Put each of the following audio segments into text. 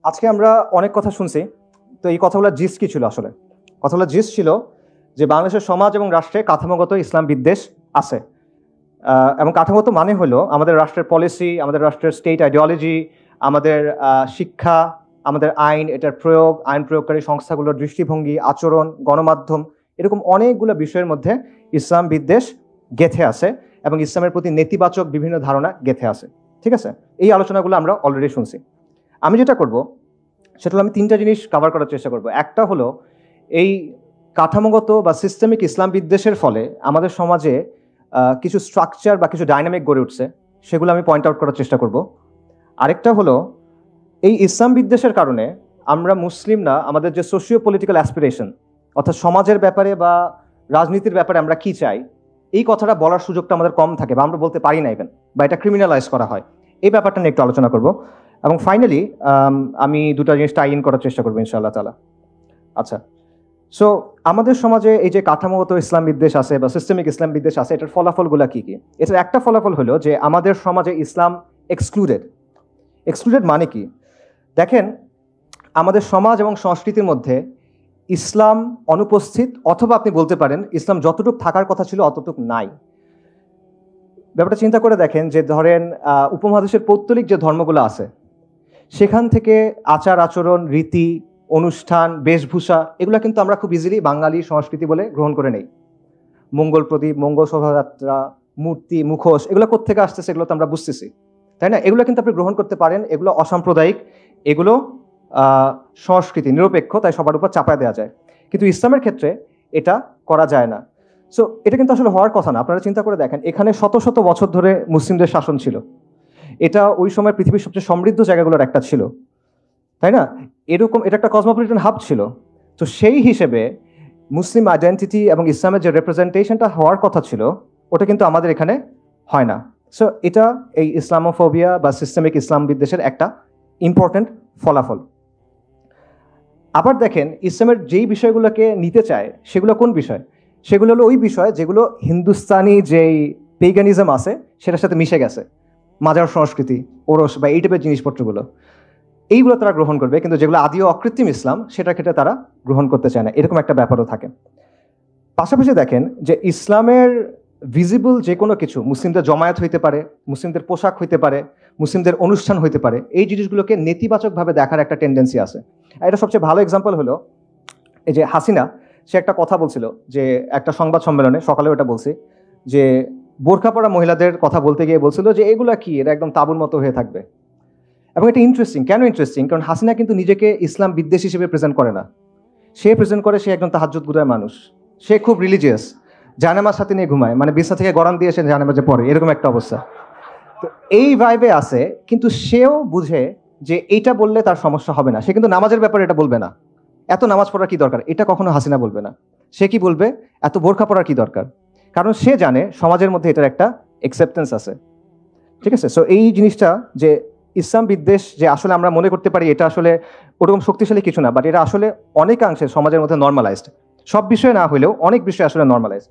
আজকে আমরা অনেক কথা শুনছি। তো এই কথাগুলোর জিস্ট কি ছিল? আসলে কথাগুলোর জিস্ট ছিল যে বাংলাদেশের সমাজ এবং রাষ্ট্রে কাঠামোগত ইসলাম বিদ্বেষ আছে। এবং কাঠামোগত মানে হলো আমাদের রাষ্ট্রের পলিসি, আমাদের রাষ্ট্রের স্টেট আইডিওলজি, আমাদের শিক্ষা, আমাদের আইন, এটার প্রয়োগ, আইন প্রয়োগকারী সংস্থাগুলোর দৃষ্টিভঙ্গি, আচরণ, গণমাধ্যম, এরকম অনেকগুলো বিষয়ের মধ্যে ইসলাম বিদ্বেষ গেঁথে আছে এবং ইসলামের প্রতি নেতিবাচক বিভিন্ন ধারণা গেঁথে আছে। ঠিক আছে, এই আলোচনাগুলো আমরা অলরেডি শুনছি। আমি যেটা করব সেটা হলো আমি তিনটা জিনিস কভার করার চেষ্টা করব। একটা হলো এই কাঠামোগত বা সিস্টেমিক ইসলাম বিদ্বেষের ফলে আমাদের সমাজে কিছু স্ট্রাকচার বা কিছু ডাইনামিক গড়ে উঠছে, সেগুলো আমি পয়েন্ট আউট করার চেষ্টা করব। আরেকটা হলো এই ইসলাম বিদ্বেষের কারণে আমরা মুসলিমরা আমাদের যে সোশিও পলিটিক্যাল অ্যাসপিরেশন, অর্থাৎ সমাজের ব্যাপারে বা রাজনীতির ব্যাপারে আমরা কি চাই, এই কথাটা বলার সুযোগটা আমাদের কম থাকে বা আমরা বলতে পারি না ইভেন, বা এটা ক্রিমিনালাইজ করা হয়। এই ব্যাপারটা নিয়ে একটু আলোচনা করব এবং ফাইনালি আমি দুটো জিনিস টাই ইন করার চেষ্টা করবো ইনশাআল্লাহ তাআলা। আচ্ছা, সো আমাদের সমাজে এই যে কাঠামোগত ইসলাম বিদ্বেষ আছে বা সিস্টেমিক ইসলাম বিদ্বেষ আছে, এটার ফলাফলগুলো কি কি? এটার একটা ফলাফল হলো যে আমাদের সমাজে ইসলাম এক্সক্লুডেড। এক্সক্লুডেড মানে কি? দেখেন, আমাদের সমাজ এবং সংস্কৃতির মধ্যে ইসলাম অনুপস্থিত, অথবা আপনি বলতে পারেন ইসলাম যতটুকু থাকার কথা ছিল অতটুকু নাই। ব্যাপারটা চিন্তা করে দেখেন যে ধরেন উপমহাদেশের পৌত্তলিক যে ধর্মগুলো আছে সেখান থেকে আচার আচরণ, রীতি, অনুষ্ঠান, বেশভূষা, এগুলো কিন্তু আমরা খুব ইজিলি বাঙালি সংস্কৃতি বলে গ্রহণ করে নেই। মঙ্গল প্রদীপ, মঙ্গল শোভাযাত্রা, মূর্তি, মুখোশ, এগুলো কোত্থেকে আসতেছে এগুলো তো আমরা বুঝতেছি, তাই না? এগুলো কিন্তু আপনি গ্রহণ করতে পারেন, এগুলো অসাম্প্রদায়িক, এগুলো সংস্কৃতি নিরপেক্ষ, তাই সবার উপর চাপায় দেওয়া যায়। কিন্তু ইসলামের ক্ষেত্রে এটা করা যায় না। সো এটা কিন্তু আসলে হওয়ার কথা না। আপনারা চিন্তা করে দেখেন, এখানে শত শত বছর ধরে মুসলিমদের শাসন ছিল, এটা ওই সময় পৃথিবীর সবচেয়ে সমৃদ্ধ জায়গাগুলোর একটা ছিল, তাই না? এরকম এটা একটা কসমোপলিটন হাব ছিল। তো সেই হিসেবে মুসলিম আইডেন্টিটি এবং ইসলামের যে রিপ্রেজেন্টেশনটা হওয়ার কথা ছিল ওটা কিন্তু আমাদের এখানে হয় না। সো এটা এই ইসলামোফোবিয়া বা সিস্টেমিক ইসলাম বিদ্বেষের একটা ইম্পর্টেন্ট ফলাফল। আবার দেখেন, ইসলামের যেই বিষয়গুলোকে নিতে চায় সেগুলো কোন বিষয়? সেগুলো হলো ওই বিষয় যেগুলো হিন্দুস্তানি যেই পেগানিজম আছে সেটার সাথে মিশে গেছে, মাজার সংস্কৃতি, ওরস বা এই টাইপের জিনিসপত্রগুলো, এইগুলো তারা গ্রহণ করবে, কিন্তু যেগুলো আদিও অকৃত্রিম ইসলাম সেটার ক্ষেত্রে তারা গ্রহণ করতে চায় না। এরকম একটা ব্যাপারও থাকে। পাশাপাশি দেখেন যে ইসলামের ভিজিবল যে কোনো কিছু, মুসলিমদের জমায়েত হইতে পারে, মুসলিমদের পোশাক হইতে পারে, মুসলিমদের অনুষ্ঠান হইতে পারে, এই জিনিসগুলোকে নেতিবাচকভাবে দেখার একটা টেন্ডেন্সি আছে। এটা সবচেয়ে ভালো এক্সাম্পল হলো এই যে হাসিনা, সে একটা কথা বলছিল যে একটা সংবাদ সম্মেলনে, সকালেও এটা বলছি, যে বোরখা পরা মহিলাদের কথা বলতে গিয়ে বলছিল যে এগুলা কি, এটা একদম তাবুর মতো হয়ে থাকবে। এবং এটা ইন্টারেস্টিং। কেন ইন্টারেস্টিং? কারণ হাসিনা কিন্তু নিজেকে ইসলাম বিদ্বেষ হিসেবে প্রেজেন্ট করে না। সে প্রেজেন্ট করে সে একজন তাহাজ্জুদ গুজার মানুষ, সে খুব রিলিজিয়াস, জানামাজ সাথে নিয়ে ঘুমায়, মানে বিছনা থেকে গরম দিয়ে সে জানামাজে পড়ে, এরকম একটা অবস্থা। তো এই ভাইবে আছে, কিন্তু সেও বুঝে যে এইটা বললে তার সমস্যা হবে না। সে কিন্তু নামাজের ব্যাপারে এটা বলবে না, এত নামাজ পড়ার কি দরকার, এটা কখনো হাসিনা বলবে না। সে কি বলবে, এত বোরখা পড়ার কি দরকার, কারণ সে জানে সমাজের মধ্যে এটার একটা অ্যাকসেপ্টেন্স আছে। ঠিক আছে, সো এই জিনিসটা যে ইসলাম বিদ্বেষ যে আসলে আমরা মনে করতে পারি এটা আসলে ওরকম শক্তিশালী কিছু না, বাট এটা আসলে অনেকাংশে সমাজের মধ্যে নর্মালাইজড, সব বিষয়ে না হলেও অনেক বিষয় আসলে নর্মালাইজড।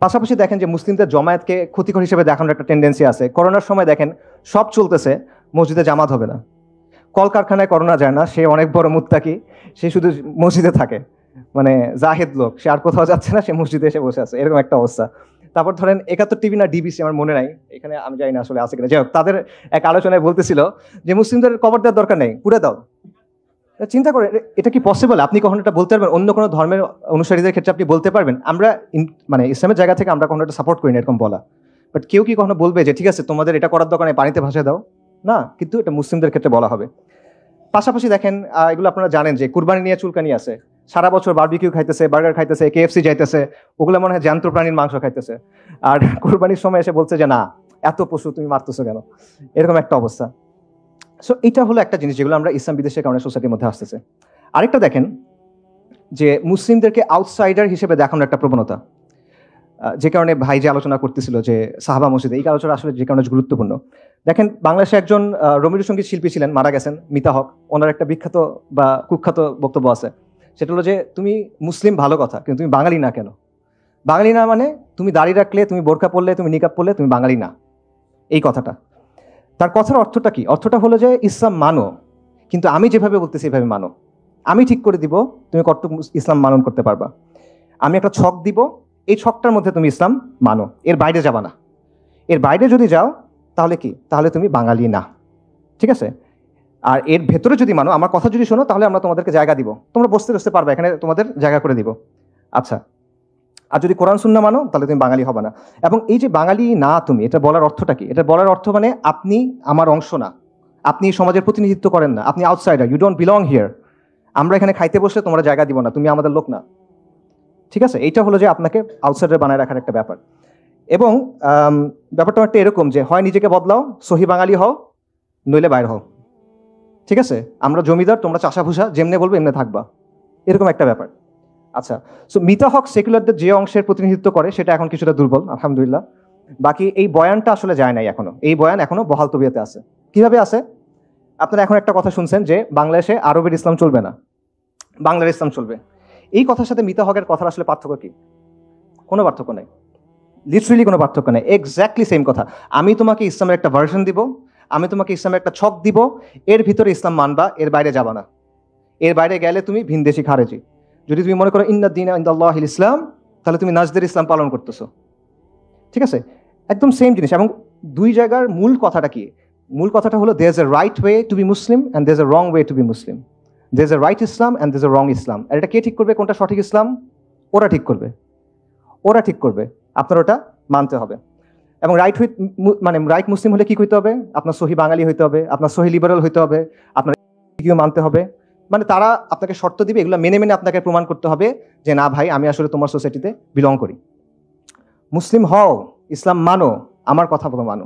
পাশাপাশি দেখেন যে মুসলিমদের জমায়েতকে ক্ষতিকর হিসেবে দেখানোর একটা টেন্ডেন্সি আছে। করোনার সময় দেখেন সব চলতেছে, মসজিদে জামাত হবে না। কলকারখানায় করোনা যায় না, সে অনেক বড় মুত্তাকি, সে শুধু মসজিদে থাকে, মানে জাহেদ লোক, সে আর কোথাও যাচ্ছে না, সে মসজিদে এসে বসে আছে, এরকম একটা অবস্থা। তারপর ধরেন 71 টিভি না ডিবিসি, আমার মনে নাই, এখানে আমি জানি না আসলে আছে কিনা, যাই হোক, তাদের এক আলোচনায় বলতেছিল যে মুসলিমদের কবর দেওয়ার দরকার নেই, পুড়ে দাও। চিন্তা করে, এটা কি পসিবল? আপনি কখনো এটা বলতে পারবেন? অন্য কোনো ধর্মের অনুসারীদের ক্ষেত্রে আপনি বলতে পারবেন? আমরা মানে ইসলামের জায়গা থেকে আমরা কখনো এটা সাপোর্ট করি না এরকম বলা, বাট কেউ কি কখনো বলবে যে ঠিক আছে তোমাদের এটা করার দরকার নেই, পানিতে ভাসিয়ে দাও? না, কিন্তু এটা মুসলিমদের ক্ষেত্রে বলা হবে। পাশাপাশি দেখেন, এগুলো আপনারা জানেন যে কুরবানি নিয়ে চুলকানি আছে, সারা বছর বারবিকিউ খাইতেছে, বার্গার খাইতেছে, কেএফসি যাইতেছে, ওগুলো মনে হয় জ্যান্ত প্রাণীর মাংস খাইতেছে, আর কুরবানির সময় এসে বলছে যে না, এত পশু তুমি মারতেছো কেন, এরকম একটা অবস্থা। সো এটা হলো একটা জিনিস যেগুলো আমরা ইসলাম বিদ্বেষের কারণে সোসাইটির মধ্যে আসতেছে। আরেকটা দেখেন যে মুসলিমদেরকে আউটসাইডার হিসেবে দেখানোর একটা প্রবণতা, যে কারণে ভাই যে আলোচনা করতেছিল যে সাহাবা মসজিদে, এই আলোচনা আসলে যে কারণে গুরুত্বপূর্ণ। দেখেন, বাংলাদেশে একজন রবীন্দ্রসঙ্গীত শিল্পী ছিলেন, মারা গেছেন, মিতা হক। ওনার একটা বিখ্যাত বা কুখ্যাত বক্তব্য আছে, সেটা হলো যে তুমি মুসলিম ভালো কথা, কিন্তু তুমি বাঙালি না কেন? বাঙালি না মানে তুমি দাড়ি রাখলে, তুমি বোরকা পরলে, তুমি নিকাব পরলে তুমি বাঙালি না, এই কথাটা। তার কথার অর্থটা কি? অর্থটা হলো যে ইসলাম মানো, কিন্তু আমি যেভাবে বলতেছি এভাবে মানো। আমি ঠিক করে দিব তুমি কতটুকু ইসলাম পালন করতে পারবা। আমি একটা ছক দিব, এই ছকটার মধ্যে তুমি ইসলাম মানো, এর বাইরে যাবা না। এর বাইরে যদি যাও তাহলে কি, তাহলে তুমি বাঙালি না, ঠিক আছে? আর এর ভেতরে যদি মানো, আমার কথা যদি শোনো, তাহলে আমরা তোমাদেরকে জায়গা দিব, তোমরা বসতে পারবে, এখানে তোমাদের জায়গা করে দিব। আচ্ছা, আর যদি কোরআন সুন্নাহ মানো তাহলে তুমি বাঙালি হবে না। এবং এই যে বাঙালি না তুমি, এটা বলার অর্থটা কি? এটা বলার অর্থ মানে আপনি আমার অংশ না, আপনি সমাজের প্রতিনিধিত্ব করেন না, আপনি outsider, you don't belong here. আমরা এখানে খাইতে বসলে তোমরা জায়গা দিব না, তুমি আমাদের লোক না, ঠিক আছে? এইটা হলো যে আপনাকে আউটসাইডার বানায় রাখার একটা ব্যাপার। এবং ব্যাপারটা একটা এরকম যে হয় নিজেকে বদলাও, সহি বাঙালি হও, নইলে বাইর হও, ঠিক আছে? আমরা জমিদার, তোমরা চাষাভুষা, যেমনে বলবো এমনি থাকবা, এরকম একটা ব্যাপার। আচ্ছা, সো মিতা হক সেকুলারদের যে অংশের প্রতিনিধিত্ব করে সেটা এখন কিছুটা দুর্বল, আলহামদুলিল্লাহ। বাকি এই বয়ানটা আসলে যায় নাই এখনো, এই বয়ান এখনো বহাল তবিয়তে আছে। কিভাবে আছে? আপনারা এখন একটা কথা শুনছেন যে বাংলাদেশে আরবের ইসলাম চলবে না, বাংলার ইসলাম চলবে। এই কথার সাথে মিতা হকের কথার আসলে পার্থক্য কি? কোনো পার্থক্য নেই, লিটারেলি কোনো পার্থক্য নেই, এক্স্যাক্টলি সেম কথা। আমি তোমাকে ইসলামের একটা ভার্সন দিব, আমি তোমাকে ইসলামের একটা ছক দিব, এর ভিতরে ইসলাম মানবা, এর বাইরে যাবা না। এর বাইরে গেলে তুমি ভিনদেশি খারেজি। যদি তুমি মনে করো ইন্না দ্বীনা ইনদাল্লাহিল ইসলাম, তাহলে তুমি নাজদের ইসলাম পালন করতেছো, ঠিক আছে? একদম সেম জিনিস। এবং দুই জায়গার মূল কথাটা কি? মূল কথাটা হলো there is a right way to be Muslim and there is a wrong way to be Muslim. There is a right Islam and there is a wrong Islam. আর এটা কে ঠিক করবে কোনটা সঠিক ইসলাম? ওরা ঠিক করবে, ওরা ঠিক করবে, আপনার ওটা মানতে হবে। এবং রাইট উইথ মানে রাইট মুসলিম হলে কি হইতে হবে? আপনার সহি বাঙালি হইতে হবে, আপনার সহি লিবারাল হইতে হবে, আপনার মানতে হবে। মানে তারা আপনাকে শর্ত দিবে, এগুলো মেনে মেনে আপনাকে প্রমাণ করতে হবে যে না ভাই, আমি আসলে তোমার সোসাইটিতে বিলং করি। মুসলিম হও, ইসলাম মানো, আমার কথা বলো মানো,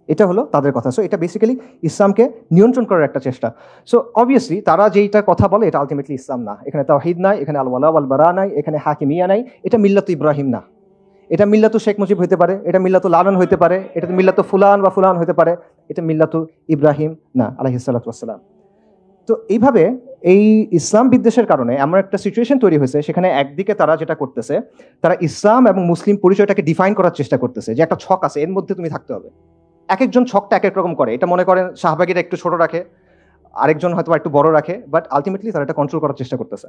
এটা হলো তাদের কথা। সো এটা বেসিক্যালি ইসলামকে নিয়ন্ত্রণ করার একটা চেষ্টা। সো অবভিয়াসলি তারা যেইটা কথা বলে এটা আলটিমেটলি ইসলাম না। এখানে তাওহীদ নাই, এখানে আল ওয়ালা ওয়াল বারা নাই, এখানে হাকিমিয়া নাই। এটা মিল্লাত ইব্রাহিম না, এটা মিল্লাতু শেখ মুজিব হইতে পারে, এটা মিল্লাতু লালন হইতে পারে, এটা মিল্লাতু ফুলান বা ফুলান হইতে পারে, এটা মিল্লাতু ইব্রাহিম না, আলাইহিস সালাতু ওয়াস সালাম। তো এইভাবে এই ইসলাম বিদ্বেষের কারণে এমন একটা সিচুয়েশন তৈরি হয়েছে, সেখানে একদিকে তারা যেটা করতেছে, তারা ইসলাম এবং মুসলিম পরিচয়টাকে ডিফাইন করার চেষ্টা করতেছে যে একটা ছক আছে, এর মধ্যে তুমি থাকতে হবে। এক একজন ছকটা এক এক রকম করে। এটা মনে করেন শাহবাগীরা একটু ছোট রাখে, আরেকজন হয়তো একটু বড় রাখে, বাট আলটিমেটলি তারা এটা কন্ট্রোল করার চেষ্টা করতেছে।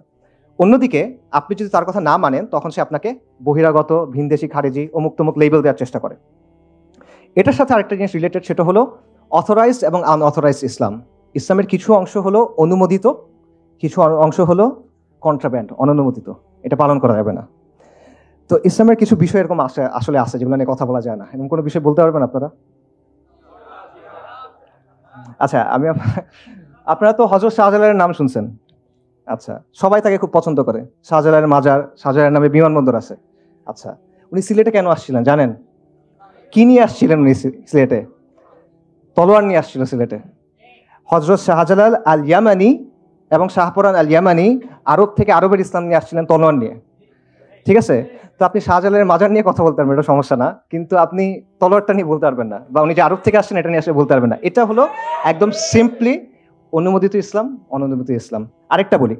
অন্যদিকে আপনি যদি তার কথা না মানেন, তখন সে আপনাকে বহিরাগত, ভিনদেশি, খারেজি, অমুক তমুক লেবেল দেওয়ার চেষ্টা করে। এটার সাথে আরেকটা জিনিস রিলেটেড, সেটা হলো অথরাইজড এবং আনঅথরাইজড ইসলাম। ইসলামের কিছু অংশ হলো অনুমোদিত, কিছু অংশ হলো কন্ট্রাব্যান্ড, অননুমোদিত, এটা পালন করা যাবে না। তো ইসলামের কিছু বিষয় এরকম আসলে আছে যেগুলো নিয়ে কথা বলা যায় না। এরকম কোনো বিষয় বলতে পারবেন আপনারা? আচ্ছা, আপনারা তো হযরত শাহজালালের নাম শুনছেন। আচ্ছা, সবাই তাকে খুব পছন্দ করে। শাহজালালের মাজার, শাহজালালের নামে বিমানবন্দর আছে। আচ্ছা, উনি সিলেটে কেন আসছিলেন জানেন? কি নিয়ে আসছিলেন উনি সিলেটে? তলোয়ার নিয়ে আসছিল সিলেটে। হযরত শাহজালাল আল ইয়ামানি এবং শাহপরান আল ইয়ামানি আরব থেকে আরবের ইসলাম নিয়ে আসছিলেন তলোয়ার নিয়ে, ঠিক আছে? তো আপনি শাহজালালের মাজার নিয়ে কথা বলতে পারবেন, এটা সমস্যা না, কিন্তু আপনি তলোয়ারটা নিয়ে বলতে পারবেন না, বা উনি যে আরব থেকে আসছেন এটা নিয়ে আসলে বলতে পারবেন না। এটা হলো একদম সিম্পলি অনুমোদিত ইসলাম, অননুমোদিত ইসলাম। আরেকটা বলি,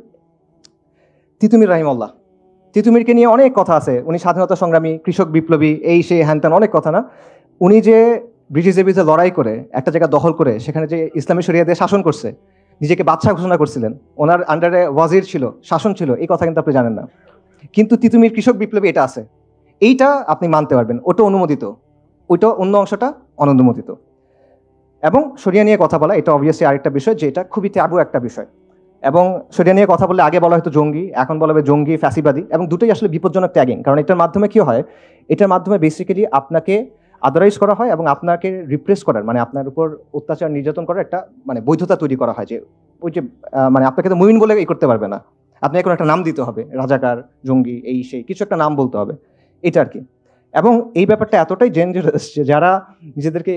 তিতুমির রাহিমাহুল্লাহ, তিতুমিরকে নিয়ে অনেক কথা আছে। উনি স্বাধীনতা সংগ্রামী, কৃষক বিপ্লবী, এই সেই হ্যান ত্যান অনেক কথা না। উনি যে ব্রিটিশদের বিরুদ্ধে লড়াই করে একটা জায়গা দখল করে সেখানে যে ইসলামী শরিয়া দিয়ে শাসন করছে, নিজেকে বাদশা ঘোষণা করছিলেন, ওনার আন্ডারে ওয়াজির ছিল, শাসন ছিল, এই কথা কিন্তু আপনি জানেন না। কিন্তু তিতুমির কৃষক বিপ্লবী এটা আছে, এইটা আপনি মানতে পারবেন, ওটা অনুমোদিত, ওইটা অন্য অংশটা অনুমোদিত। এবং শরিয়া নিয়ে কথা বলা, এটা অবভিয়াসলি আরেকটা বিষয়, যে এটা খুবই ট্যাবু একটা বিষয়। এবং শরিয়া নিয়ে কথা বললে আগে বলা হয়তো জঙ্গি, এখন বলা হবে জঙ্গি, ফ্যাসিবাদী, এবং দুটোই আসলে বিপজ্জনক ট্যাগিং। কারণ এটার মাধ্যমে কি হয়? এটার মাধ্যমে বেসিক্যালি আপনাকে আদারাইজ করা হয় এবং আপনাকে রিপ্রেস করার, মানে আপনার উপর অত্যাচার নির্যাতন করার একটা মানে বৈধতা তৈরি করা হয়, যে ওই যে মানে আপনাকে তো মুমিন বলে এই করতে পারবে না, আপনি এখন একটা নাম দিতে হবে, রাজাকার, জঙ্গি, এই সেই কিছু একটা নাম বলতে হবে, এটা আর কি। এবং এই ব্যাপারটা এতটাই ডেঞ্জারাস যে যারা নিজেদেরকে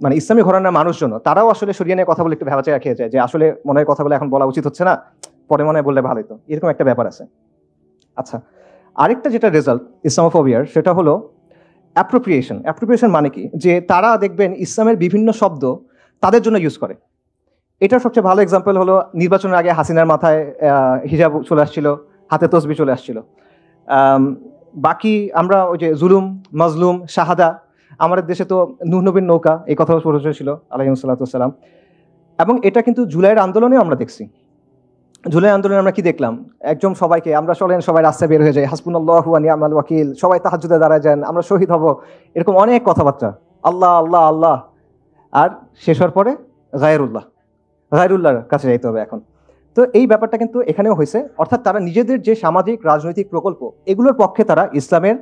মানে ইসলামী ঘরানার মানুষজন, তারাও আসলে শরিয়া নিয়ে কথা বলে একটু ভেবাচাকা খেয়ে যায়, যে আসলে মনে হয় কথাগুলো এখন বলা উচিত হচ্ছে না, পরে মনে হয় বললে ভালো হতো, এরকম একটা ব্যাপার আছে। আচ্ছা, আরেকটা যেটা রেজাল্ট ইসলামোফোবিয়ার, সেটা হলো অ্যাপ্রোপ্রিয়েশন। অ্যাপ্রোপ্রিয়েশন মানে কি? যে তারা দেখবেন ইসলামের বিভিন্ন শব্দ তাদের জন্য ইউজ করে। এটার সবচেয়ে ভালো এক্সাম্পল হলো নির্বাচনের আগে হাসিনার মাথায় হিজাব চলে আসছিল, হাতে তসবি চলে আসছিল। বাকি আমরা ওই যে জুলুম, মজলুম, শাহাদা, আমাদের দেশে তো নূহ নবীর নৌকা, এই কথা পরিচয় ছিল আলাইহিস সালাতু ওয়াস সালাম। এবং এটা কিন্তু জুলাইয়ের আন্দোলনে আমরা দেখছি। জুলাই আন্দোলনে আমরা কি দেখলাম? একদম সবাইকে আমরা চলেন, সবাই রাস্তায় বের হয়ে যায়, হাসবুনাল্লাহু ওয়া নি'মাল ওয়াকিল, সবাই তাহাজ্জুদে দাঁড়ায় যান, আমরা শহীদ হব, এরকম অনেক কথাবার্তা, আল্লাহ আল্লাহ আল্লাহ। আর শেষ হওয়ার পরে গায়রুল্লাহর কাছে যাইতে হবে এখন। তো এই ব্যাপারটা কিন্তু এখানেও হয়েছে, অর্থাৎ তারা নিজেদের যে সামাজিক রাজনৈতিক প্রকল্প এগুলোর পক্ষে তারা ইসলামের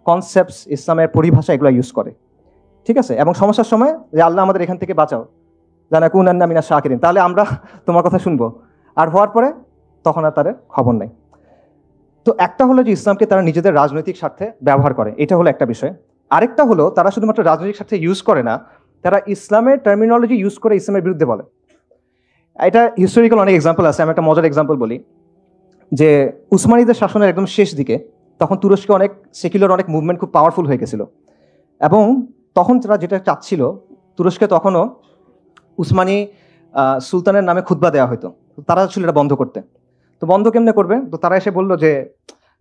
কনসেপ্টস, ইসলামের পরিভাষা এগুলো ইউজ করে, ঠিক আছে। এবং সমস্যার সময় যে আল্লাহ আমাদের এখান থেকে বাঁচাও, লানাকুনান্না মিনাশ শাকিরিন, তাহলে আমরা তোমার কথা শুনবো। আর হওয়ার পরে তখন আর তাদের খবর নেই। তো একটা হলো যে ইসলামকে তারা নিজেদের রাজনৈতিক স্বার্থে ব্যবহার করে, এটা হলো একটা বিষয়। আরেকটা হলো তারা শুধুমাত্র রাজনৈতিক স্বার্থে ইউজ করে না, তারা ইসলামের টার্মিনোলজি ইউজ করে ইসলামের বিরুদ্ধে বলে। এটা হিস্টোরিক্যাল অনেক এক্সাম্পল আছে। আমি একটা মজার এক্সাম্পল বলি, যে উসমানীদের শাসনের একদম শেষ দিকে তখন তুরস্কে অনেক সেকুলার অনেক মুভমেন্ট খুব পাওয়ারফুল হয়ে গেছিল, এবং তখন তারা যেটা চাচ্ছিল, তুরস্কে তখনও উসমানী সুলতানের নামে খুতবা দেওয়া হতো, তারা ছিল এটা বন্ধ করতে। তো বন্ধ কেমনে করবে? তো তারা এসে বললো যে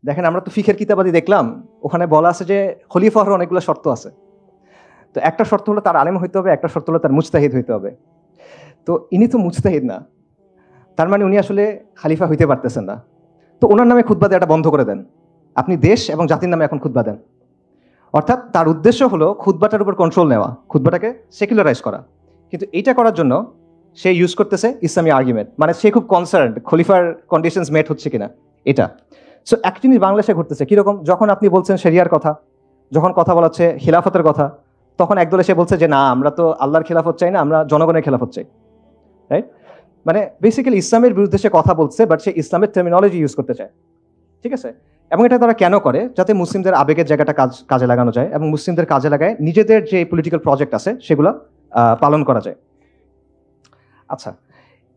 দেখেন, আমরা তো ফিখের কিতাবাদি দেখলাম, ওখানে বলা আছে যে খলিফা হওয়ার অনেকগুলো শর্ত আছে। তো একটা শর্ত হলো তার আলেম হইতে হবে, একটা শর্ত হলো তার মুজতাহিদ হইতে হবে। তো ইনি তো মুজতাহিদ না, তার মানে উনি আসলে খালিফা হইতে পারতেছেন না। তো ওনার নামে খুতবা দেওয়াটা বন্ধ করে দেন, আপনি দেশ এবং জাতির নামে এখন খুতবা দেন। অর্থাৎ তার উদ্দেশ্য হলো খুতবাটার উপর কন্ট্রোল নেওয়া, খুতবাটাকে সেকুলারাইজ করা। কিন্তু এইটা করার জন্য সে ইউজ করতেছে ইসলামী আর্গুমেন্ট, মানে সে খুব কনসার্নড খলিফার কন্ডিশনস মেট হচ্ছে কিনা এটা। সো এক জিনিস বাংলাদেশে ঘটতেছে কিরকম, যখন আপনি বলছেন শরিয়ার কথা, যখন কথা বলা হচ্ছে খিলাফতের কথা, তখন একদল এসে বলছে যে না, আমরা তো আল্লাহর খিলাফত চাই না, আমরা জনগণের খিলাফত চাই, রাইট? মানে বেসিক্যালি ইসলামের বিরুদ্ধে সে কথা বলছে, বাট সে ইসলামের টার্মিনোলজি ইউজ করতে চায়, ঠিক আছে। এবং এটা তারা কেন করে? যাতে মুসলিমদের আবেগের জায়গাটা কাজে লাগানো যায়, এবং মুসলিমদের কাজে লাগায় নিজেদের যে পলিটিক্যাল প্রজেক্ট আছে সেগুলো পালন করা যায়। আচ্ছা,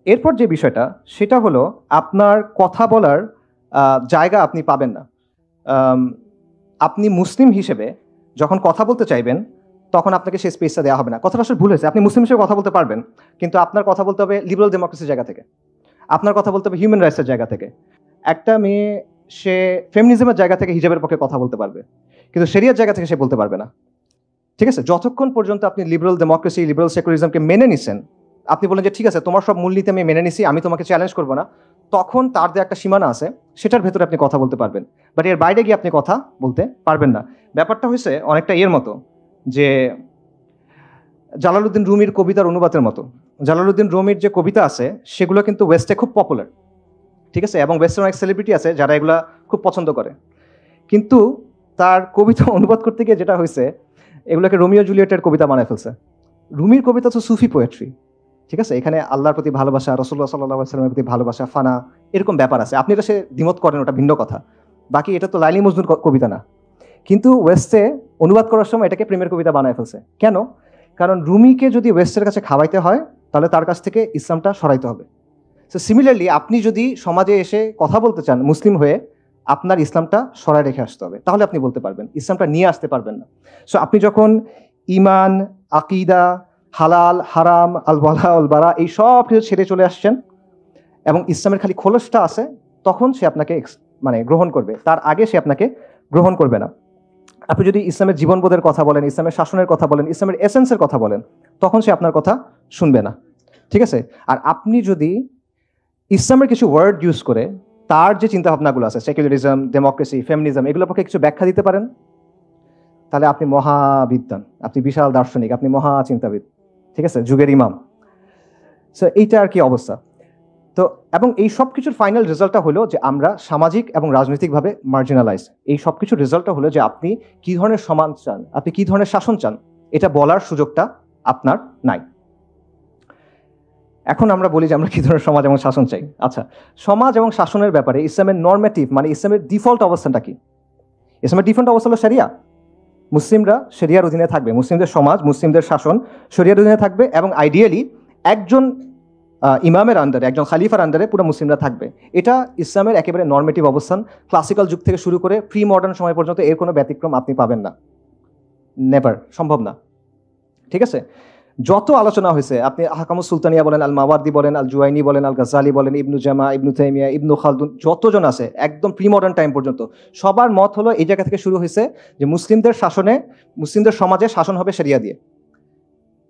এরপর যে বিষয়টা সেটা হলো আপনার কথা বলার জায়গা আপনি পাবেন না। আপনি মুসলিম হিসেবে যখন কথা বলতে চাইবেন তখন আপনাকে সেই স্পেসটা দেওয়া হবে না। কথাটা আসলে ভুল হয়েছে, আপনি মুসলিম হিসেবে কথা বলতে পারবেন, কিন্তু আপনার কথা বলতে হবে লিবারাল ডেমোক্রেসির জায়গা থেকে, আপনার কথা বলতে হবে হিউম্যান রাইটসের জায়গা থেকে। একটা মেয়ে সে ফেমিনিজমের জায়গা থেকে হিজাবের পক্ষে কথা বলতে পারবে, কিন্তু শরিয়ার জায়গা থেকে সে বলতে পারবে না, ঠিক আছে। যতক্ষণ পর্যন্ত আপনি লিবারাল ডেমোক্রেসি, লিবারাল সেকুলারিজমকে মেনে নিছেন, আপনি বলেন যে ঠিক আছে তোমার সব মূলনীতি আমি মেনে নিছি, আমি তোমাকে চ্যালেঞ্জ করবো না, তখন তার যে একটা সীমানা আছে সেটার ভেতরে আপনি কথা বলতে পারবেন, বাট এর বাইরে গিয়ে আপনি কথা বলতে পারবেন না। ব্যাপারটা হয়েছে অনেকটা এর মতো, যে জালালউদ্দিন রুমির কবিতার অনুবাদের মতো। জালালউদ্দিন রুমির যে কবিতা আছে সেগুলো কিন্তু ওয়েস্টে খুব পপুলার, ঠিক আছে, এবং ওয়েস্টের অনেক সেলিব্রিটি আছে যারা এগুলা খুব পছন্দ করে। কিন্তু তার কবিতা অনুবাদ করতে গিয়ে যেটা হয়েছে, এগুলোকে রোমিও জুলিয়েটের কবিতা বানায় ফেলছে। রুমির কবিতা তো সুফি পোয়েট্রি, ঠিক আছে, এখানে আল্লাহর প্রতি ভালোবাসা, রাসূলুল্লাহ সাল্লাল্লাহু আলাইহি ওয়াসাল্লামের প্রতি ভালোবাসা, ফানা, এরকম ব্যাপার আছে। আপনি এটা সে দ্বিমত করেন, ওটা ভিন্ন কথা, বাকি এটা তো লাইলি মজনুর কবিতা না। কিন্তু ওয়েস্টে অনুবাদ করার সময় এটাকে প্রেমের কবিতা বানায় ফেলছে। কেন? কারণ রুমিকে যদি ওয়েস্টের কাছে খাওয়াইতে হয় তাহলে তার কাছ থেকে ইসলামটা সরাইতে হবে। সো সিমিলারলি আপনি যদি সমাজে এসে কথা বলতে চান মুসলিম হয়ে, আপনার ইসলামটা সরাই রেখে আসতে হবে, তাহলে আপনি বলতে পারবেন, ইসলামটা নিয়ে আসতে পারবেন না। সো আপনি যখন ইমান, আকিদা, হালাল হারাম, আল ওয়ালা আল বারা এই সব কিছু ছেড়ে চলে আসছেন এবং ইসলামের খালি খোলসটা আছে, তখন সে আপনাকে মানে গ্রহণ করবে, তার আগে সে আপনাকে গ্রহণ করবে না। আপনি যদি ইসলামের জীবনবোধের কথা বলেন, ইসলামের শাসনের কথা বলেন, ইসলামের এসেন্সের কথা বলেন, তখন সে আপনার কথা শুনবে না, ঠিক আছে। আর আপনি যদি ইসলামের কিছু ওয়ার্ড ইউজ করে তার যে চিন্তা ভাবনাগুলো আছে, সেকুলারিজম, ডেমোক্রেসি, ফেমিনিজম, এগুলোর পক্ষে কিছু ব্যাখ্যা দিতে পারেন, তাহলে আপনি মহাবিদ্বান, আপনি বিশাল দার্শনিক, আপনি মহা চিন্তাবিদ, ঠিক আছে, যুগের ইমাম। সো এইটা আর কি অবস্থা। তো এবং এই সব কিছুর ফাইনাল রেজাল্টটা হলো যে আমরা সামাজিক এবং রাজনৈতিকভাবে মার্জিনালাইজ। এই সব কিছুর রেজাল্টটা হলো যে আপনি কি ধরনের সমাজ চান, আপনি কি ধরনের শাসন চান, এটা বলার সুযোগটা আপনার নাই। এখন আমরা বলি যে আমরা কি ধরনের সমাজ এবং শাসন চাই। আচ্ছা, সমাজ এবং শাসনের ব্যাপারে ইসলামের নর্মেটিভ মানে ইসলামের ডিফল্ট অবস্থানটা কি? ইসলামের ডিফল্ট অবস্থা হলো শরিয়া। মুসলিমরা শরিয়ার অধীনে থাকবে, মুসলিমদের সমাজ, মুসলিমদের শাসন শরিয়ার অধীনে থাকবে, এবং আইডিয়ালি একজন ইমামের আন্ডারে, একজন খালিফার আন্ডারে পুরো মুসলিমরা থাকবে। এটা ইসলামের একেবারে নর্মেটিভ অবস্থান। ক্লাসিক্যাল যুগ থেকে শুরু করে প্রি মডার্ন সময় পর্যন্ত এর কোনো ব্যতিক্রম আপনি পাবেন না, নেভার, সম্ভব না, ঠিক আছে। যত আলোচনা হয়েছে, আপনি আহকামুস সুলতানিয়া বলেন, আল মাওয়ার্দি বলেন, আল জুয়াইনি বলেন, আল গাজ্জালি বলেন, ইবনু জামা, ইবনু তাইমিয়া, ইবনু খালদুন, যতজন আছে একদম প্রি মডার্ন টাইম পর্যন্ত সবার মত হলো এই জায়গা থেকে শুরু হয়েছে যে মুসলিমদের শাসনে, মুসলিমদের সমাজে শাসন হবে শরিয়া দিয়ে।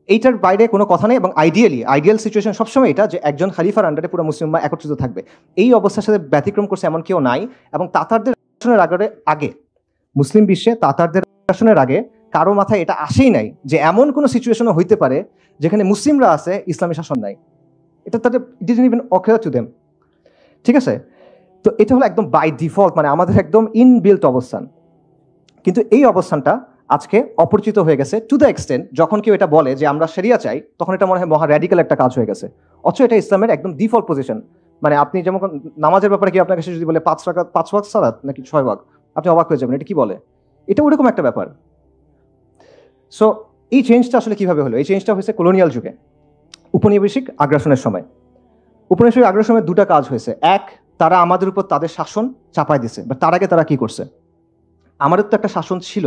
এইটার বাইরে কোনো কথা নেই। এবং আইডিয়াল সিচুয়েশন সবসময় এটা যে একজন খালিফার আন্ডারে পুরো মুসলিম উম্মাহ একত্রিত থাকবে। এই অবস্থার সাথে ব্যতিক্রম করছে এমন কেউ নাই। এবং তাতারদের শাসনের আগে মুসলিম বিশ্বে তাতারদের শাসনের আগে কারো মাথায় এটা আসেই নাই যে এমন কোনো সিচুয়েশনও হইতে পারে যেখানে মুসলিমরা আছে, ইসলামী শাসন নাই। এটা তাদের didn't even ochre to them. ঠিক আছে, তো এটা হলো একদম বাই ডিফল্ট, মানে আমাদের একদম ইনবিল্ট অবস্থান। কিন্তু এই অবস্থানটা আজকে অপরিচিত হয়ে গেছে টু দ্য এক্সটেন্ট যখন কেউ এটা বলে যে আমরা শরিয়া চাই, তখন এটা মনে হয় মহা র্যাডিক্যাল একটা কাজ হয়ে গেছে। অথচ এটা ইসলামের একদম ডিফল্ট পজিশন। মানে আপনি যেমন নামাজের ব্যাপারে কি আপনার কাছে যদি বলে 5 ওয়াক্ত সালাত নাকি 6 ওয়াক্ত, আপনি অবাক হয়ে যাবেন এটা কি বলে। এটা ওরকম একটা ব্যাপার। সো এই চেঞ্জটা আসলে কিভাবে হলো? এই চেঞ্জটা হয়েছে কলোনিয়াল যুগে, উপনিবেশিক আগ্রাসনের সময়। উপনিবেশিক আগ্রাসনের দুটা কাজ হয়েছে। এক, তারা আমাদের উপর তাদের শাসন চাপায় দিছে। বা তার আগে তারা কি করছে, আমাদের তো একটা শাসন ছিল,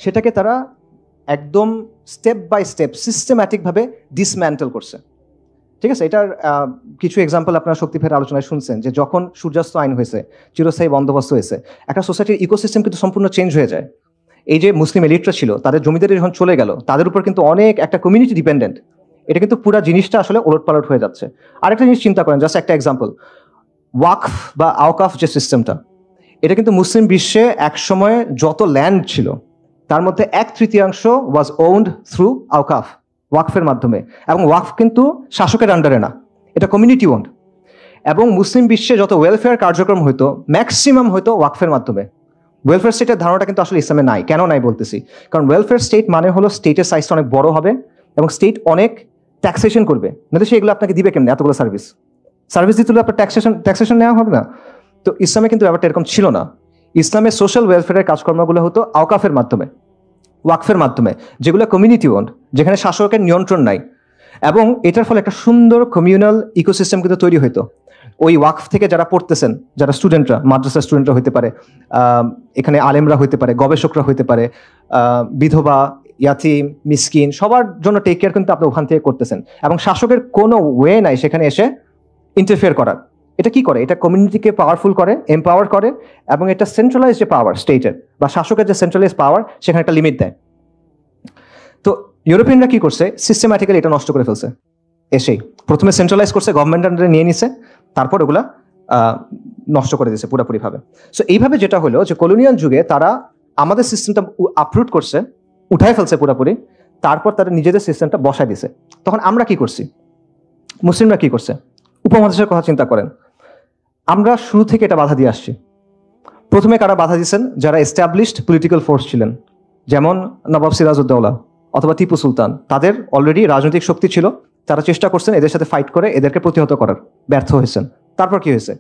সেটাকে তারা একদম স্টেপ বাই স্টেপ সিস্টেম্যাটিকভাবে ডিসম্যান্টেল করছে। ঠিক আছে, এটার কিছু এক্সাম্পল আপনারা শক্তিফের আলোচনায় শুনছেন যে যখন সূর্যাস্ত আইন হয়েছে, চিরস্থায়ী বন্দোবস্ত হয়েছে, একটা সোসাইটির ইকোসিস্টেম কিন্তু সম্পূর্ণ চেঞ্জ হয়ে যায়। এই যে মুসলিম এলিটরা ছিল, তাদের জমিদারি যখন চলে গেল, তাদের উপর কিন্তু অনেক একটা কমিউনিটি ডিপেন্ডেন্ট। এটা কিন্তু পুরো জিনিসটা আসলে ওলটপালট হয়ে যাচ্ছে। আরেকটা জিনিস চিন্তা করেন, জাস্ট একটা এক্সাম্পল, ওয়াকফ বা আওকাফ যে সিস্টেমটা, এটা কিন্তু মুসলিম বিশ্বে একসময় যত ল্যান্ড ছিল তার মধ্যে 1/3 ওয়াজ ওন্ড থ্রু আওকাফ, ওয়াকফের মাধ্যমে। এবং ওয়াকফ কিন্তু শাসকের আন্ডারে না, এটা কমিউনিটি ওন্ড। এবং মুসলিম বিশ্বে যত ওয়েলফেয়ার কার্যক্রম হইতো ম্যাক্সিমাম হয়তো ওয়াকফের মাধ্যমে। ওয়েলফেয়ার স্টেটের ধারণাটা কিন্তু আসলে ইসলামে নাই। কেন নাই বলতেছি, কারণ ওয়েলফেয়ার স্টেট মানে হলো স্টেটের সাইজটা অনেক বড় হবে এবং স্টেট অনেক ট্যাক্সেশন করবে, নাহলে সেগুলো আপনাকে দিবে কেমন? এতগুলো সার্ভিস দিতে হলে আপনার ট্যাক্সেশন নেওয়া হবে না। তো ইসলামে কিন্তু ব্যাপারটা এরকম ছিল না। ইসলামে সোশ্যাল ওয়েলফেয়ারের কাজকর্মগুলো হতো আওকাফের মাধ্যমে, ওয়াকফের মাধ্যমে, যেগুলো কমিউনিটি ওন্ড, যেখানে শাসকের নিয়ন্ত্রণ নাই। এবং এটার ফলে একটা সুন্দর কমিউনাল ইকোসিস্টেম কিন্তু তৈরি হইতো। ওই ওয়াকফ থেকে যারা পড়তেছেন, যারা স্টুডেন্টরা, মাদ্রাসার স্টুডেন্টরা হইতে পারে, এখানে আলেমরা হইতে পারে, গবেষকরা হইতে পারে, বিধবা, ইয়াতিম, মিসকিন, সবার জন্য টেক কেয়ার কিন্তু আপনি ওখান থেকে করতেছেন। এবং শাসকের কোনো ওয়ে নাই সেখানে এসে ইন্টারফেয়ার করার। এটা কি করে? এটা কমিউনিটিকে পাওয়ারফুল করে, এম্পাওয়ার করে, এবং এটা সেন্ট্রালাইজ যে পাওয়ার স্টেটের বা শাসকের যে সেন্ট্রালাইজ পাওয়ার, সেখানে একটা লিমিট দেয়। তো ইউরোপিয়ানরা কি করছে, সিস্টেম্যাটিক্যালি এটা নষ্ট করে ফেলছে। এসেই প্রথমে সেন্ট্রালাইজ করছে, গভর্নমেন্ট আন্ডারে নিয়ে নিছে, তারপর ওগুলা নষ্ট করে দিয়েছে পুরোপুরিভাবে। সো এইভাবে যেটা হলো যে কলোনিয়াল যুগে তারা আমাদের সিস্টেমটা আপরুট করছে, উঠায় ফেলছে পুরোপুরি, তারপর তারা নিজেদের সিস্টেমটা বসায় দিছে। তখন আমরা কি করছি, মুসলিমরা কি করছে? উপমহাদেশের কথা চিন্তা করেন, আমরা শুরু থেকে এটা বাধা দিয়ে আসছি। প্রথমে কারা বাধা দিয়েছেন? যারা এস্টাবলিশড পলিটিক্যাল ফোর্স ছিলেন, যেমন নবাব সিরাজউদ্দৌলা অথবা টিপু সুলতান। তাদের অলরেডি রাজনৈতিক শক্তি ছিল, তারা চেষ্টা করছেন এদের সাথে ফাইট করে এদেরকে প্রতিহত করার, ব্যর্থ হয়েছেন। তারপর কি হয়েছে?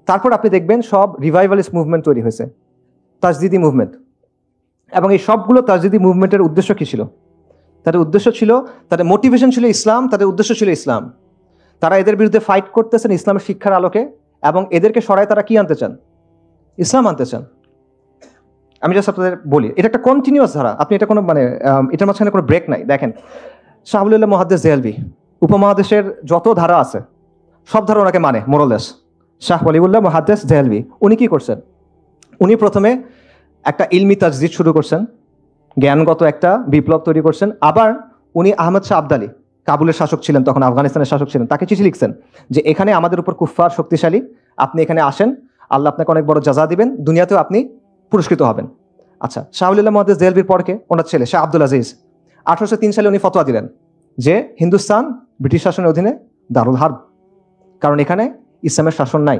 তারপর আপনি দেখবেন সব রিভাইভালিস্ট মুভমেন্ট তৈরি হয়েছে, তাজদিদি মুভমেন্ট। এবং এই সবগুলো তাজদিদি মুভমেন্টের উদ্দেশ্য কি ছিল? তাদের উদ্দেশ্য ছিল, তাদের মোটিভেশন ছিল ইসলাম, তাদের উদ্দেশ্য ছিল ইসলাম। তারা এদের বিরুদ্ধে ফাইট করতেছেন ইসলামের শিক্ষার আলোকে, এবং এদেরকে সরায় তারা কি আনতে চান? ইসলাম আনতে চান। আমি জাস্ট আপনাদের বলি, এটা একটা কন্টিনিউয়াস ধারা। আপনি এটা কোনো মানে এটার মাঝখানে কোনো ব্রেক নাই। দেখেন, শাহ ওয়ালিউল্লাহ মুহাদ্দিস দেহলভী, উপমহাদেশের যত ধারা আছে সব ধারা ওনাকে মানে মোরলেস। শাহ ওয়ালিউল্লাহ মুহাদ্দিস দেহলভী উনি কি করছেন? উনি প্রথমে একটা ইলমি তাজদিদ শুরু করছেন, জ্ঞানগত একটা বিপ্লব তৈরি করছেন। আবার উনি আহমদ শাহ আবদালি, কাবুলের শাসক ছিলেন তখন, আফগানিস্তানের শাসক ছিলেন, তাকে চিঠি লিখছেন যে এখানে আমাদের উপর কুফফার শক্তিশালী, আপনি এখানে আসেন, আল্লাহ আপনাকে অনেক বড় জাযা দিবেন, দুনিয়াতেও আপনি পুরস্কৃত হবেন। আচ্ছা, শাহ ওয়ালিউল্লাহ মুহাদ্দিস দেহলভীর পরকে ওনার ছেলে শাহ আব্দুল আজিজ 1803 সালে উনি ফতোয়া দিলেন যে হিন্দুস্তান ব্রিটিশ শাসনের অধীনে দারুল হার্ব, কারণ এখানে ইসলামের শাসন নাই।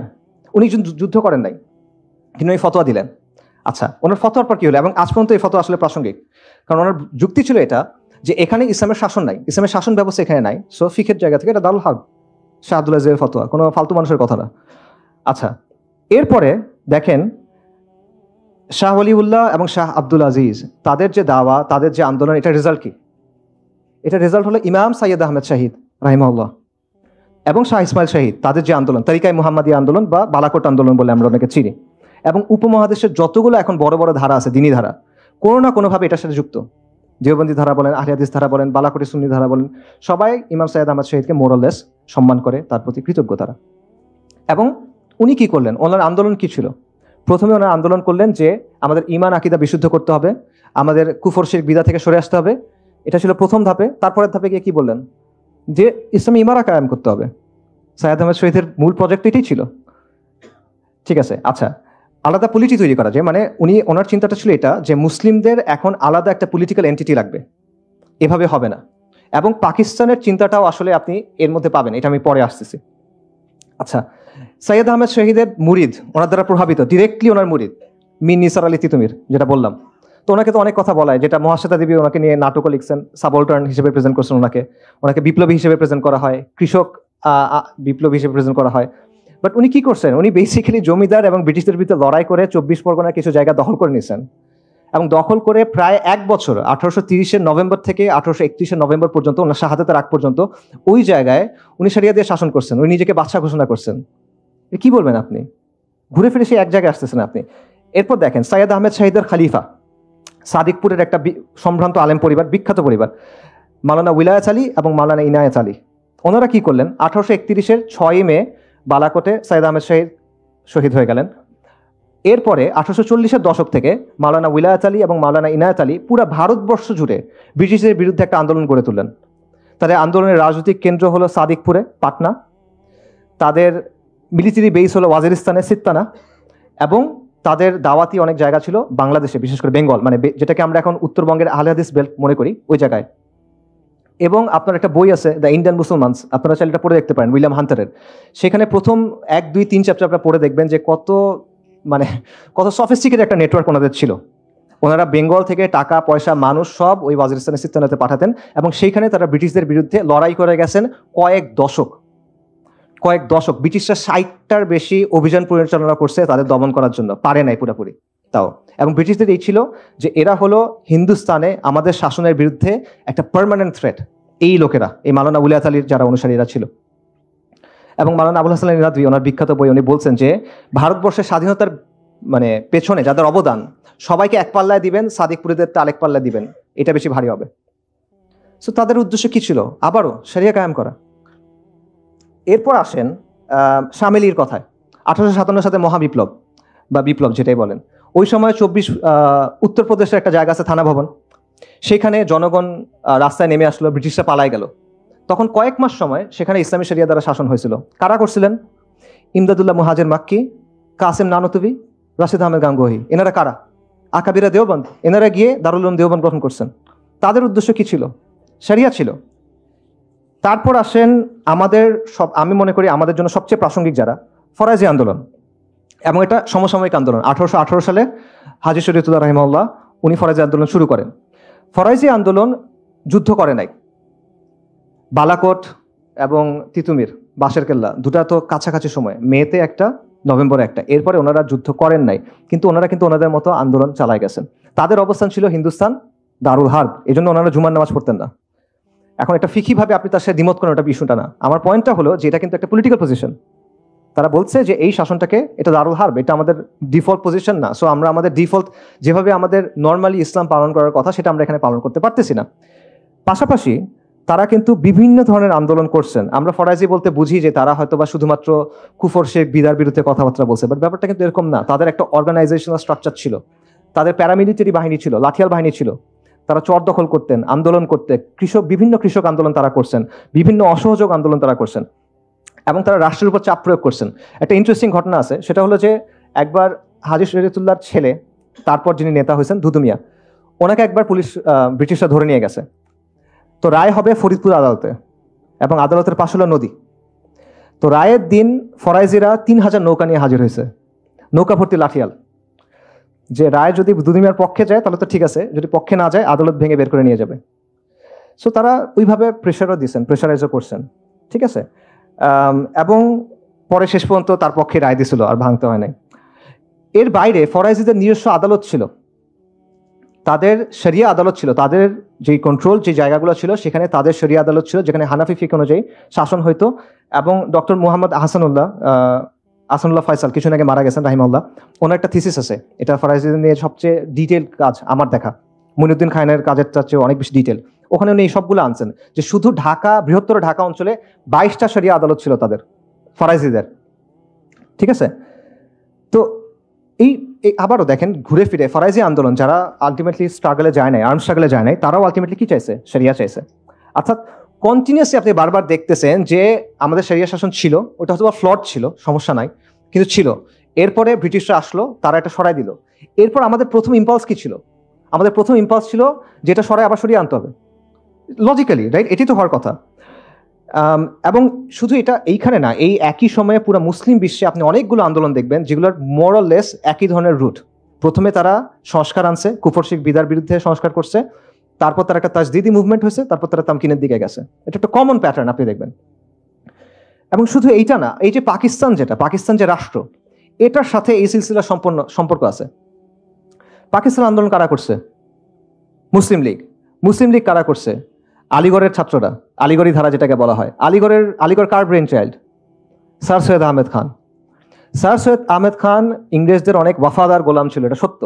উনি যুদ্ধ করেন নাই, কিন্তু এই ফতোয়া দিলেন। আচ্ছা, ওনার ফতোয়ার পর কি হলো? এবং আজ পর্যন্ত এই ফতোয়া আসলে প্রাসঙ্গিক, কারণ ওনার যুক্তি ছিল এটা যে এখানে ইসলামের শাসন নাই, ইসলামের শাসন ব্যবস্থা এখানে নাই, সো ফিকের জায়গা থেকে এটা দারুল হার্ব। শাহ আব্দুল আজিজের ফতোয়া, কোনো ফালতু মানুষের কথা না। আচ্ছা, এরপরে দেখেন শাহ ওয়ালিউল্লাহ এবং শাহ আব্দুল আজিজ, তাদের যে দাওয়া, তাদের যে আন্দোলন, এটা রেজাল্ট কি? এটা রেজাল্ট হলো ইমাম সাইয়্যেদ আহমেদ শাহিদ রাহিমাহুল্লাহ এবং শাহ ইসমাইল শাহিদ, তাদের যে আন্দোলন, তারিকায়ে মুহাম্মাদিয়া আন্দোলন বা বালাকোট আন্দোলন বলে আমরা অনেকে চিনি। এবং উপমহাদেশের যতগুলো এখন বড় বড় ধারা আছে, দিনী ধারা, কোনো না কোনোভাবে এটার সাথে যুক্ত। দেওবন্দি ধারা বলেন, আহলে হাদিস ধারা বলেন, বালাকোটি সুন্নি ধারা বলেন, সবাই ইমাম সাইয়্যেদ আহমদ শাহিদকে মোরালেস সম্মান করে, তার প্রতি কৃতজ্ঞ তারা। এবং উনি কি করলেন? ওনার আন্দোলন কি ছিল? প্রথমে ওনার আন্দোলন করলেন যে আমাদের ঈমান আকীদা বিশুদ্ধ করতে হবে, আমাদের কুফর শিরক বিদআত থেকে সরে আসতে হবে, এটা ছিল প্রথম ধাপে। তারপরের ধাপে গিয়ে কি বললেন যে ইসলামী ইমারা কায়েম করতে হবে। সাইয়েদ আহমেদ শহীদের মূল প্রজেক্ট এটাই ছিল। ঠিক আছে, আচ্ছা, আলাদা পলিটি তৈরি করা যায়, মানে ওনার চিন্তাটা ছিল এটা যে মুসলিমদের এখন আলাদা একটা পলিটিক্যাল এন্টিটি লাগবে, এভাবে হবে না। এবং পাকিস্তানের চিন্তাটাও আসলে আপনি এর মধ্যে পাবেন, এটা আমি পরে আসতেছি। আচ্ছা, সাইয়েদ আহমেদ শহীদের মুরিদ, ওনার দ্বারা প্রভাবিত, ডিরেক্টলি ওনার মুরিদ মির নিসার আলী তিতুমির, যেটা বললাম। তো ওনাকে তো অনেক কথা বলা হয়, যেটা মহাশ্বেতা দেবী ওনাকে নিয়ে নাটকও লিখছেন, সাবঅল্টার্ন হিসেবে প্রেজেন্ট করছেন ওনাকে বিপ্লবী হিসেবে প্রেজেন্ট করা হয়, কৃষক বিপ্লবী হিসেবে প্রেজেন্ট করা হয়। বাট উনি কি করছেন, উনি বেসিক্যালি জমিদার এবং ব্রিটিশদের বিরুদ্ধে লড়াই করে 24 পরগনার কিছু জায়গা দখল করে নিয়েছেন, এবং দখল করে প্রায় 1 বছর 1830 নভেম্বর থেকে 1831 নভেম্বর পর্যন্ত, ওনার শাহাদাতের আগ পর্যন্ত ওই জায়গায় উনি শরিয়া দিয়ে শাসন করছেন, উনি নিজেকে বাদশা ঘোষণা করছেন। কি বলবেন আপনি, ঘুরে ফিরে সেই এক জায়গায় আসতেছেন আপনি। এরপর দেখেন সাইয়েদ আহমেদ শহীদের খালিফা, সাদিকপুরের একটা সম্ভ্রান্ত আলেম পরিবার, বিখ্যাত পরিবার, মাওলানা উইলায়াত আলী এবং মাওলানা ইনায়েত আলী। ওনারা কি করলেন, 1831 6 মে বালাকোটে সাইয়েদ আহমেদ শহীদ হয়ে গেলেন। এরপরে 1840 দশক থেকে মাওলানা উইলায়াত আলী এবং মাওলানা ইনায়েত আলী পুরো ভারতবর্ষ জুড়ে ব্রিটিশদের বিরুদ্ধে একটা আন্দোলন গড়ে তুললেন। তাদের আন্দোলনের রাজনৈতিক কেন্দ্র হলো সাদিকপুরে, পাটনা। তাদের মিলিটারি বেস হলো ওয়াজিরিস্তানে, সিত্তানা। এবং তাদের দাওয়াতি অনেক জায়গা ছিল বাংলাদেশে, বিশেষ করে বেঙ্গল, মানে যেটাকে আমরা এখন উত্তরবঙ্গের আহলে হাদিস বেল্ট মনে করি, ওই জায়গায়। এবং আপনার একটা বই আছে দ্য ইন্ডিয়ান মুসলমানস, আপনারা চাইলে এটা পড়ে দেখতে পারেন, উইলিয়াম হান্টারের। সেখানে প্রথম 1, 2, 3 চ্যাপ্টার আপনারা পড়ে দেখবেন যে কত সফিস্টিকেটেড একটা নেটওয়ার্ক ওনাদের ছিল। ওনারা বেঙ্গল থেকে টাকা পয়সা মানুষ সব ওই ওয়াজিরিস্তানে সিত্তানাতে পাঠাতেন, এবং সেইখানে তারা ব্রিটিশদের বিরুদ্ধে লড়াই করে গেছেন কয়েক দশক। ব্রিটিশরা 60টার বেশি অভিযান পরিচালনা করছে তাদের দমন করার জন্য, পারে নাই পুরোপুরি তাও। এবং ব্রিটিশদের এই ছিল যে এরা হলো হিন্দুস্তানে আমাদের শাসনের বিরুদ্ধে একটা পার্মানেন্ট থ্রেট। এই লোকেরা, এই মাওলানা উলিয়াত আলীর যারা অনুসারীরা ছিল। এবং মাওলানা আবুল হাসান রিনাদভি ওনার বিখ্যাত বই, উনি বলছেন যে ভারতবর্ষের স্বাধীনতার পেছনে যাদের অবদান, সবাইকে এক পাল্লায় দিবেন, সাদিকপুরীদেরটা আরেক পাল্লায় দিবেন, এটা বেশি ভারী হবে। সো তাদের উদ্দেশ্য কি ছিল, আবারও শরিয়া কায়েম করা। এরপর আসেন শামেলির কথায়, 1857 সালে মহাবিপ্লব বা বিপ্লব যেটাই বলেন। ওই সময় উত্তরপ্রদেশের একটা জায়গা আছে থানা ভবন, সেখানে জনগণ রাস্তায় নেমে আসলো, ব্রিটিশরা পালায় গেল। তখন কয়েক মাস সময় সেখানে ইসলামী শরিয়া দ্বারা শাসন হয়েছিল। কারা করছিলেন, ইমদাদুল্লাহ মুহাজির মাক্কি, কাসেম নানতুবি, রাশিদ আহমেদ গাঙ্গুহি। এনারা কারা, আকাবিরা দেওবন্দ। এনারা গিয়ে দারুল উলুম দেওবন্দ গঠন করছেন। তাদের উদ্দেশ্য কি ছিল, শরিয়া ছিল। তারপর আসেন আমি মনে করি আমাদের জন্য সবচেয়ে প্রাসঙ্গিক যারা, ফরাজি আন্দোলন। এবং এটা সমসাময়িক আন্দোলন। 1818 সালে হাজী শরীয়তুল্লাহ রাহিমাহুল্লাহ উনি ফরাজি আন্দোলন শুরু করেন। ফরাজি আন্দোলন যুদ্ধ করে নাই। বালাকোট এবং তিতুমির, বাঁশের কেল্লা, দুটা তো কাছাকাছি সময়, মেতে একটা, নভেম্বরে একটা। এরপরে ওনারা যুদ্ধ করেন নাই, কিন্তু ওনারা ওনাদের মতো আন্দোলন চালায় গেছেন। তাদের অবস্থান ছিল হিন্দুস্তান দারুল হার্ব, এই জন্য ওনারা জুমার নামাজ পড়তেন না। এখন এটা ফিকিভাবে আপনি তার সাথে দ্বিমত করেন, ওটা ইস্যুটা না। আমার পয়েন্টটা হলো যে এটা কিন্তু একটা পলিটিক্যাল পজিশন। তারা বলছে যে এই শাসনটাকে, এটা দারুল হার্ব, এটা আমাদের ডিফল্ট পজিশন না। সো আমরা আমাদের ডিফল্ট যেভাবে আমাদের নর্মালি ইসলাম পালন করার কথা, সেটা আমরা এখানে পালন করতে পারতেছি না। পাশাপাশি তারা কিন্তু বিভিন্ন ধরনের আন্দোলন করছেন। আমরা ফরাজি বলতে বুঝি যে তারা হয়তো বা শুধুমাত্র কুফর শেখ বিদার বিরুদ্ধে কথাবার্তা বলছে, বাট ব্যাপারটা কিন্তু এরকম না। তাদের একটা অর্গানাইজেশনাল স্ট্রাকচার ছিল, তাদের প্যারামিলিটারি বাহিনী ছিল, লাঠিয়াল বাহিনী ছিল। তারা চর দখল করতেন, আন্দোলন করতে, বিভিন্ন কৃষক আন্দোলন তারা করছেন, বিভিন্ন অসহযোগ আন্দোলন তারা করছেন, এবং তারা রাষ্ট্রের উপর চাপ প্রয়োগ করছেন। একটা ইন্টারেস্টিং ঘটনা আছে, সেটা হলো যে একবার হাজী শরীয়তুল্লাহর ছেলে, তারপর যিনি নেতা হয়েছেন দুদু মিয়া, ওনাকে একবার ব্রিটিশরা ধরে নিয়ে গেছে। তো রায় হবে ফরিদপুর আদালতে, এবং আদালতের পাশে হলো নদী। তো রায়ের দিন ফরাইজিরা 3000 নৌকা নিয়ে হাজির হয়েছে, নৌকা ভর্তি লাঠিয়াল। যে রায় যদি দুদুমিয়ার পক্ষে যায় তাহলে তো ঠিক আছে, যদি পক্ষে না যায় আদালত ভেঙে বের করে নিয়ে যাবে। সো তারা ওইভাবে প্রেশারও দিচ্ছেন, প্রেশারাইজও করছেন, ঠিক আছে। এবং পরে শেষ পর্যন্ত তার পক্ষে রায় দিছিল, আর ভাঙতে হয় নাই। এর বাইরে ফরাইজিদের নিজস্ব আদালত ছিল, তাদের শরিয়া আদালত ছিল, তাদের যে কন্ট্রোল যে জায়গাগুলো ছিল সেখানে তাদের শরিয়া আদালত ছিল, যেখানে হানাফি ফিক অনুযায়ী শাসন হইতো। এবং ডক্টর মুহাম্মদ আহসানুল্লাহ ফয়সাল কিছুদিন আগে মারা গেছেন রাহিমাহুল্লাহ, ওনার একটা থিসিস আছে, এটা ফরাইজিদের নিয়ে সবচেয়ে ডিটেল কাজ আমার দেখা, মুইনুদ্দিন খানের কাজের চেয়ে অনেক বেশি ডিটেল। ওখানে উনি এই সবগুলো আনছেন যে শুধু বৃহত্তর ঢাকা অঞ্চলে 22টা শরিয়া আদালত ছিল তাদের, ফরাইজিদের, ঠিক আছে। তো এই আবারও দেখেন ঘুরে ফিরে ফরাইজি আন্দোলন যারা আলটিমেটলি স্ট্রাগলে যায় নাই, আর্ম স্ট্রাগলে যায় নাই, তারাও আলটিমেটলি কি চাইছে? শরিয়া চাইছে। অর্থাৎ কন্টিনিউসলি আপনি বারবার দেখতেছেন যে আমাদের শরিয়া শাসন ছিল, ওটা হয়তো ফ্লড ছিল, সমস্যা নাই, কিন্তু ছিল। এরপরে ব্রিটিশরা আসলো, তারা এটা সরাই দিল। এরপর আমাদের প্রথম ইম্পালস কি ছিল? আমাদের প্রথম ইম্পালস ছিল যেটা সরাই আবার সরিয়ে আনতে হবে, লজিক্যালি, রাইট? এটি তো হওয়ার কথা। এবং শুধু এটা এইখানে না, এই একই সময়ে পুরো মুসলিম বিশ্বে আপনি অনেকগুলো আন্দোলন দেখবেন যেগুলোর মোরাললেস একই ধরনের রুট। প্রথমে তারা সংস্কার আনছে, কুফর শিরক বিদার বিরুদ্ধে সংস্কার করছে, তারপর তার একটা তাজদিদি মুভমেন্ট হয়েছে, তারপর তারা তামকিনের দিকে গেছে। এটা একটা কমন প্যাটার্ন আপনি দেখবেন। এবং শুধু এইটা না, এই যে পাকিস্তান যে রাষ্ট্র, এটার সাথে এই সিলসিলার সম্পর্ক আছে। পাকিস্তান আন্দোলন কারা করছে? মুসলিম লীগ কারা করছে? আলিগড়ের ছাত্ররা, আলিগড়ি ধারা যেটাকে বলা হয়। আলিগড় কার brain child? Sir Syed Ahmed Khan. Sir Syed Ahmed Khan ইংরেজদের অনেক ওয়াফাদার গোলাম ছিল, এটা সত্য।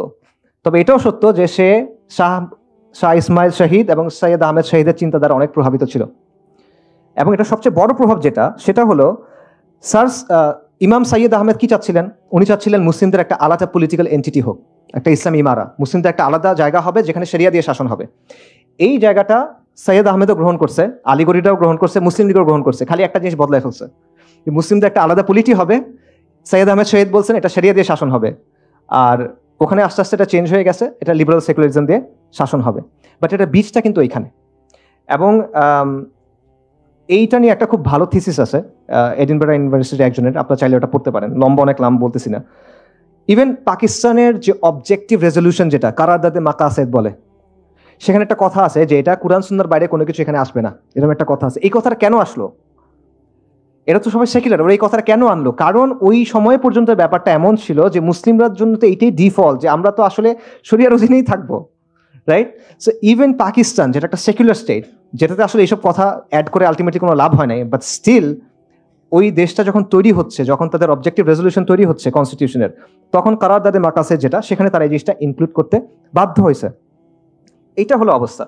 তবে এটাও সত্য যে সে শাহ ইসমাইল শহীদ এবং সৈয়দ আহমেদ শহীদের চিন্তাধারা অনেক প্রভাবিত ছিল। এবং এটা সবচেয়ে বড় প্রভাব সেটা হলো স্যার ইমাম সৈয়দ আহমেদ কি চাচ্ছিলেন? উনি চাচ্ছিলেন মুসলিমদের একটা আলাদা পলিটিক্যাল এন্টিটি হোক, একটা ইসলামী ইমারা, মুসলিমদের একটা আলাদা জায়গা হবে যেখানে শরিয়া দিয়ে শাসন হবে। এই জায়গাটা সৈয়দ আহমেদও গ্রহণ করছে, আলিগড়িটাও গ্রহণ করছে, মুসলিম লীগও গ্রহণ করছে। খালি একটা জিনিস বদলায় ফেলছে, মুসলিমদের একটা আলাদা পলিটি হবে। সৈয়দ আহমেদ শহীদ বলছেন এটা শরিয়া দিয়ে শাসন হবে, আর ওখানে আস্তে আস্তে এটা চেঞ্জ হয়ে গেছে, এটা লিবারাল সেকুলারিজম দিয়ে শাসন হবে। বাট এটা বীজটা কিন্তু এইখানে। এবং এইটা নিয়ে একটা খুব ভালো থিসিস আছে এডিনবারা ইউনিভার্সিটির একজনের, আপনারা চাইলে ওটা পড়তে পারেন, লম্বা অনেক নাম বলতেছি না। ইভেন পাকিস্তানের যে অবজেক্টিভ রেজলিউশন যেটা কারারদাদে মাকাসেদ বলে, সেখানে একটা কথা আছে যে এটা কুরআন সুন্নাহর বাইরে কোনো কিছু এখানে আসবে না, এরকম একটা কথা আছে। এই কথাটা কেন আসলো? এরা তো সবাই সেকুলার, ওরা এই কথাটা কেন আনলো? কারণ ওই সময় পর্যন্ত ব্যাপারটা এমন ছিল যে মুসলিমরার জন্য তো এইটাই ডিফল্ট যে আমরা তো আসলে শরিয়ার অধীনেই থাকবো, রাইট? সো ইভেন পাকিস্তান যেটা একটা সেকুলার স্টেট, যেটাতে আসলে এইসব কথা অ্যাড করে আলটিমেটলি কোনো লাভ হয় নাই, বাট স্টিল ওই দেশটা যখন তৈরি হচ্ছে, যখন তাদের অবজেক্টিভ রেজলিউশন তৈরি হচ্ছে কনস্টিটিউশনের, তখন কারারদাদে মাকাসেদ যেটা, সেখানে তারা এই জিনিসটা ইনক্লুড করতে বাধ্য হয়েছে। এইটা হলো অবস্থা।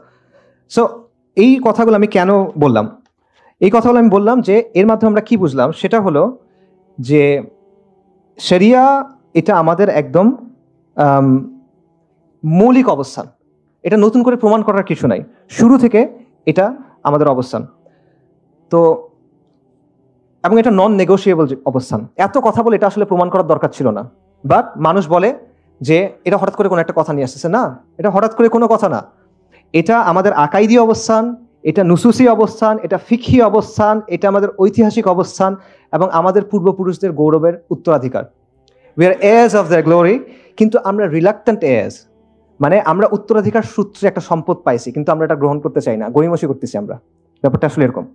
সো এই কথাগুলো আমি কেন বললাম? এই কথাগুলো আমি বললাম যে এর মাধ্যমে আমরা কি বুঝলাম, সেটা হলো যে শরিয়া এটা আমাদের একদম মৌলিক অবস্থান, এটা নতুন করে প্রমাণ করার কিছু নাই, শুরু থেকে এটা আমাদের অবস্থান। তো এবং এটা নন নেগোশিয়েবল অবস্থান। এত কথা বলে এটা আসলে প্রমাণ করার দরকার ছিল না, বাট মানুষ বলে যে এটা হঠাৎ করে কোনো একটা কথা নিয়ে আসতেছে। না, এটা হঠাৎ করে কোনো কথা না, এটা আমাদের আকাইদি অবস্থান, এটা নুসুসি অবস্থান, এটা ফিকহি অবস্থান, এটা আমাদের ঐতিহাসিক অবস্থান এবং আমাদের পূর্বপুরুষদের গৌরবের উত্তরাধিকার। We are heirs of their glory, কিন্তু আমরা রিলাক্টেন্ট heirs, মানে আমরা উত্তরাধিকার সূত্রে একটা সম্পদ পাইছি কিন্তু আমরা এটা গ্রহণ করতে চাই না, গড়িমসি করতেছি আমরা। ব্যাপারটা আসলে এরকম।